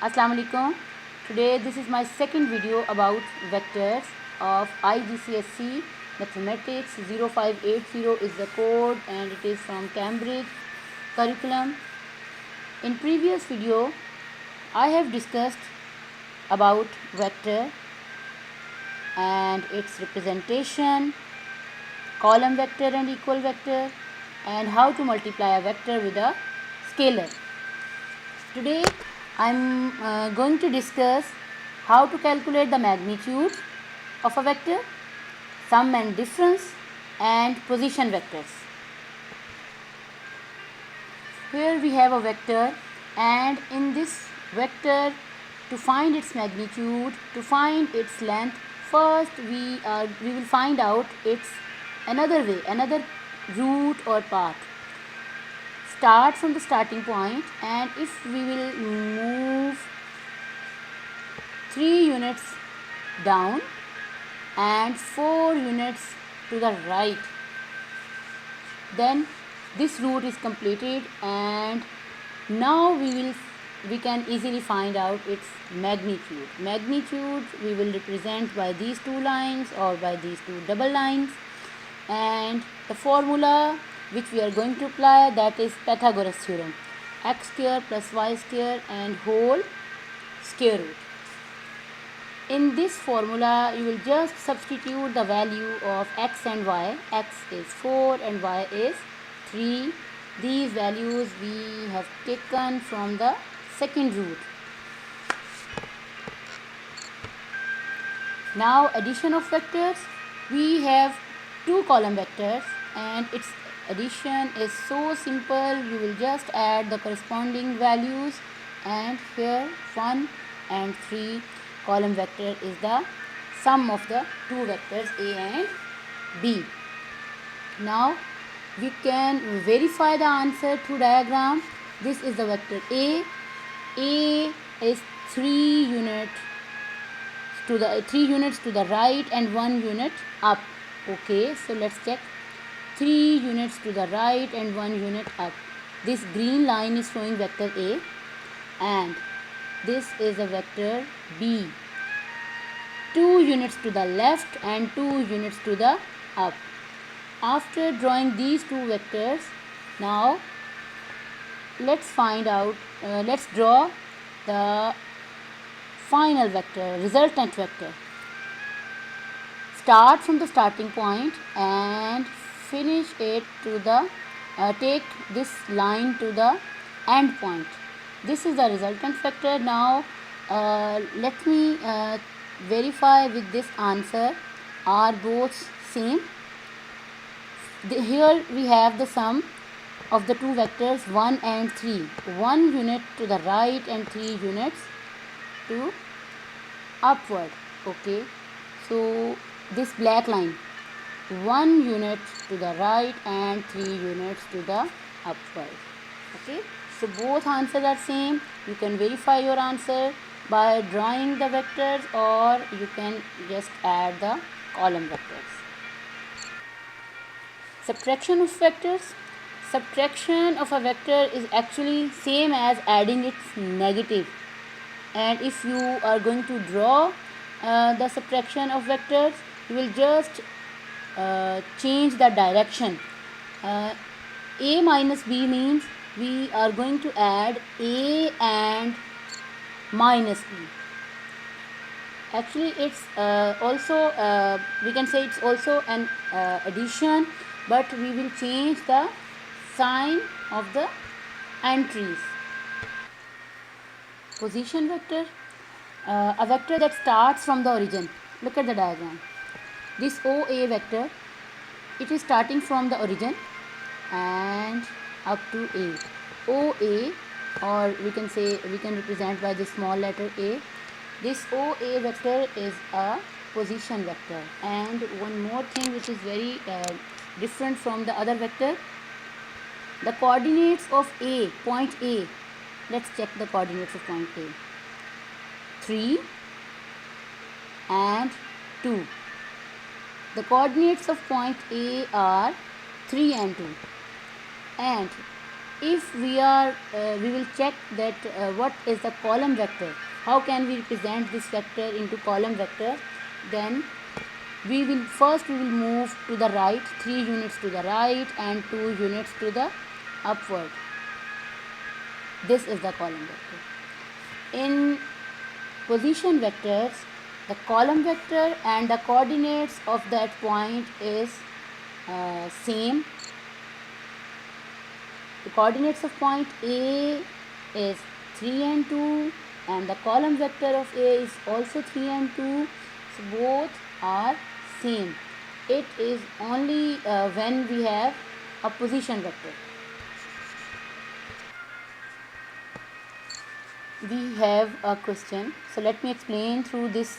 Assalamu alaikum. Today this is my second video about vectors of IGCSE Mathematics 0580 is the code and it is from Cambridge curriculum. In previous video I have discussed about vector and its representation, column vector and equal vector, and how to multiply a vector with a scalar. Today I am going to discuss how to calculate the magnitude of a vector, sum and difference, and position vectors. Here we have a vector, and in this vector, to find its magnitude, to find its length, first we will find out its another way, another route or path. Start from the starting point, and if we will move 3 units down and 4 units to the right, then this route is completed, and now we can easily find out its magnitude. Magnitude we will represent by these two lines or by these two double lines, and the formula which we are going to apply, that is Pythagoras theorem, x square plus y square and whole square root. In this formula you will just substitute the value of x and y. X is 4 and y is 3. These values we have taken from the second root. Now addition of vectors, we have two column vectors and its addition is so simple. You will just add the corresponding values, and here 1 and 3 column vector is the sum of the two vectors A and B. Now we can verify the answer through diagram. This is the vector A. A is 3 units to the right and 1 unit up. Okay, so let's check. 3 units to the right and 1 unit up. This green line is showing vector A, and this is a vector B. 2 units to the left and 2 units to the up. After drawing these two vectors, now let's draw the final vector, resultant vector. Start from the starting point and finish it to the take this line to the end point. This is the resultant vector. Now let me verify with this answer. Are both same? Here we have the sum of the two vectors 1 and 3. 1 unit to the right and 3 units to upward. Okay, so this black line, 1 unit to the right and 3 units to the upward. Okay, so both answers are same. You can verify your answer by drawing the vectors, or you can just add the column vectors. Subtraction of vectors. Subtraction of a vector is actually same as adding its negative, and if you are going to draw the subtraction of vectors, you will just change the direction. A minus B means we are going to add A and minus B. Actually it's also we can say it's also an addition, but we will change the sign of the entries. Position vector, a vector that starts from the origin. Look at the diagram. This OA vector, it is starting from the origin and up to A. OA, or we can represent by the small letter A. This OA vector is a position vector. And one more thing which is very different from the other vector, the coordinates of A, point A. Let's check the coordinates of point A. 3 and 2. The coordinates of point A are 3 and 2, and if we will check that what is the column vector, how can we represent this vector into column vector, then we will move to the right 3 units to the right and 2 units to the upward. This is the column vector. In position vectors, the column vector and the coordinates of that point is same. The coordinates of point A is 3 and 2 and the column vector of A is also 3 and 2. So both are same. It is only when we have a position vector. We have a question. So let me explain through this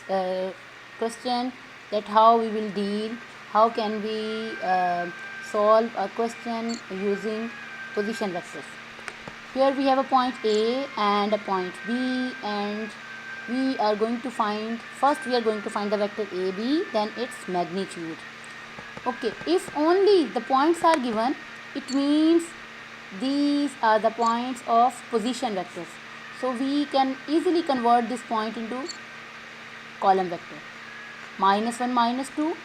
question that how we will deal, how can we solve a question using position vectors. Here we have a point A and a point B, and we are going to find, first we are going to find the vector AB, then its magnitude. Okay, if only the points are given, it means these are the points of position vectors. So we can easily convert this point into column vector. -1, -2,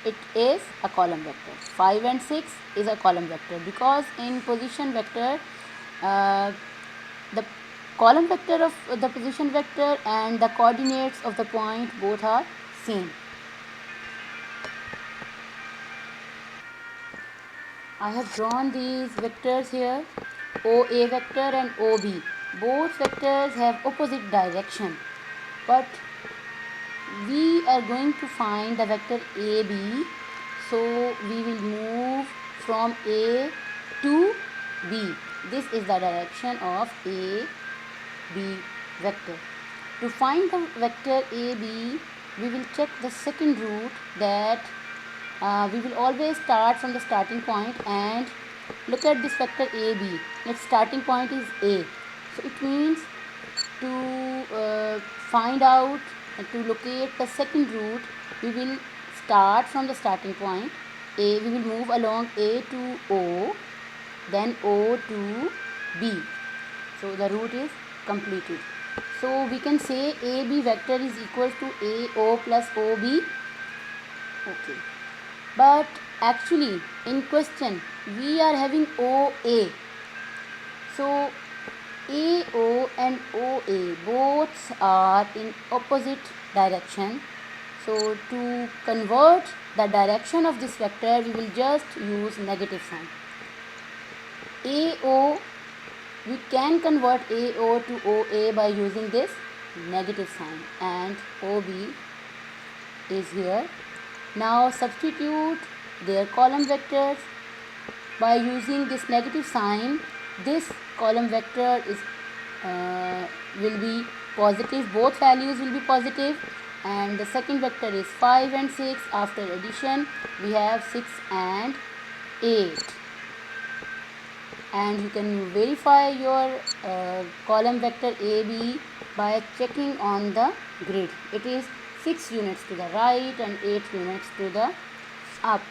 it is a column vector. 5 and 6 is a column vector, because in position vector the column vector of the position vector and the coordinates of the point both are same. I have drawn these vectors here, OA vector and OB. Both vectors have opposite direction, but we are going to find the vector AB, so we will move from A to B. This is the direction of AB vector. To find the vector AB, we will check the second root, that we will always start from the starting point and look at this vector AB. Its starting point is A. So it means to find out and to locate the second root, we will start from the starting point A. We will move along A to O, then O to B. So the route is completed. So we can say AB vector is equal to AO plus OB. Okay. But actually in question we are having OA. So AO and OA both are in opposite direction. So to convert the direction of this vector, we will just use negative sign. AO, we can convert AO to OA by using this negative sign, and OB is here. Now substitute their column vectors by using this negative sign. This column vector is will be positive, both values will be positive, and the second vector is 5 and 6. After addition we have 6 and 8, and you can verify your column vector AB by checking on the grid. It is 6 units to the right and 8 units to the up.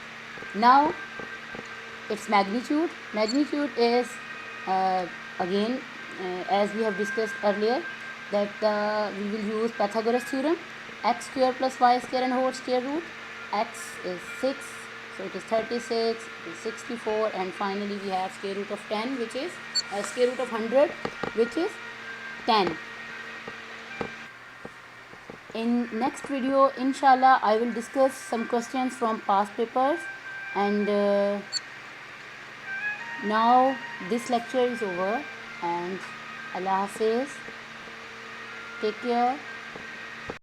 Now its magnitude is again as we have discussed earlier, that we will use Pythagoras theorem, x square plus y square and whole square root. X is 6, so it is 36, it is 64, and finally we have square root of 10, which is square root of 100, which is 10. In next video, inshallah, I will discuss some questions from past papers, and now this lecture is over, and Allah Hafiz. Take care.